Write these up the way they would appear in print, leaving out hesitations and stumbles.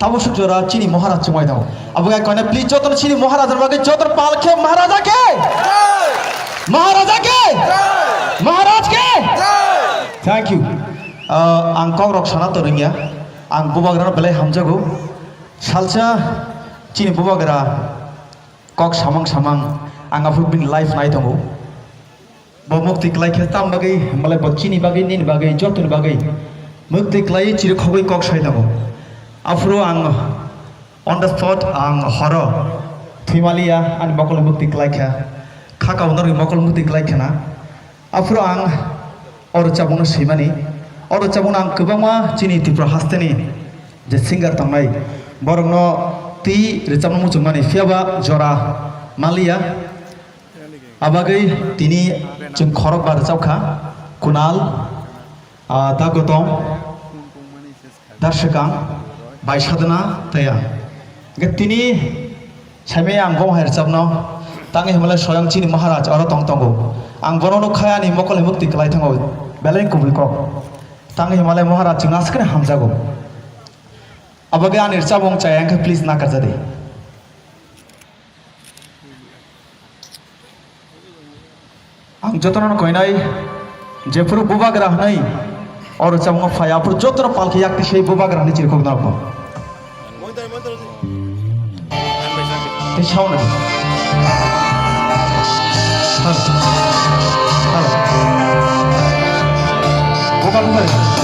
তাবো সুজরা চিনি মহারাজ চুমাই দাও আবুকে কয়না প্লিজ যতন চিনি মহারাজের বাগে যতন পালকে মহারাজাকে মহারাজাকে মহারাজকে থ্যাংক ইউ आं कक रक साना तोरिंगिया आं बुबाग्रा बेलाय हामजागौ सालसा चिनि बुबाग्रा कक सामां सामां आं आफु बिन लाइफ नाय दंगौ ब मुक्ति क्लाय खे ताम बागै मालाय ब चिनि बागै निन बागै जतन बागै मुक्ति क्लाय चिरि खबै कक साय दंगौ आफुरो आं on the spot आं हर थैमालिया आं मकल मुक्ति क्लाय खे खाका उनर मकल मुक्ति क्लाय खेना आफुरो आं और चाबुनो सैमानि और चाबुन आं गोबांमा चिनि त्रिपुरा हास्तेनि जे सिंगार थांनाय बरंनो ती रेचाबनो मुचुंमानि फियाबा जरा मालिया आबागै तिनि जों खरक बार जावखा कुनाल दागतम दर्शकां बायसादना तया गे तिनि साइमे आं गहाय रेचाबनो तांगे हिमालय स्वयं चिनि महाराज और तंगतंगो आं बननो खायानि मकल मुक्ति क्लाय थांगो बेलाय कुबुलको तांगे हिमालय महाराज जों आसकने हामजागौ अबगे आं इरचाबं चायांखे प्लीज ना करजादे आं जतन कइनाय जेफोर बुबाग्रा हनै और चाबं फायाफोर जतन पालके याक्ति सेई बुबाग्रा हनै चिरखौ नाबो ते सावनो बुबाग्रा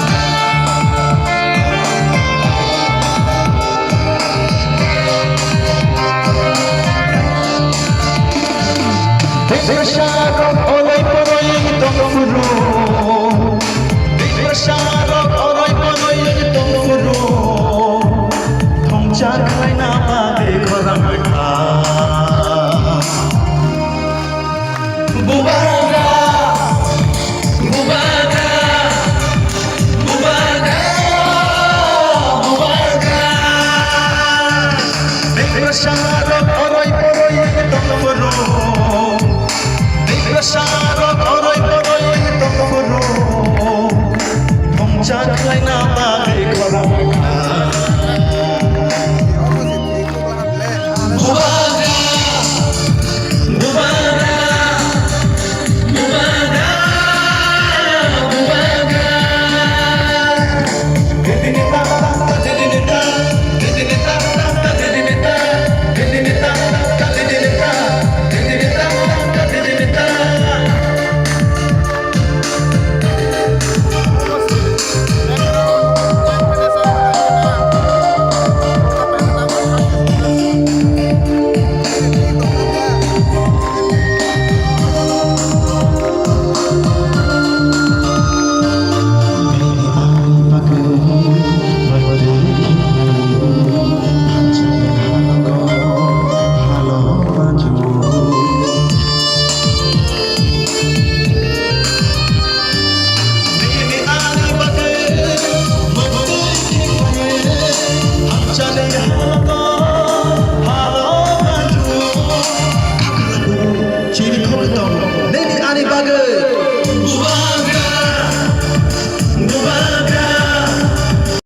Bersarap oleh poroy tongfuru Bersarap oleh poroy tongfuru Thongchak lai na ba de khorang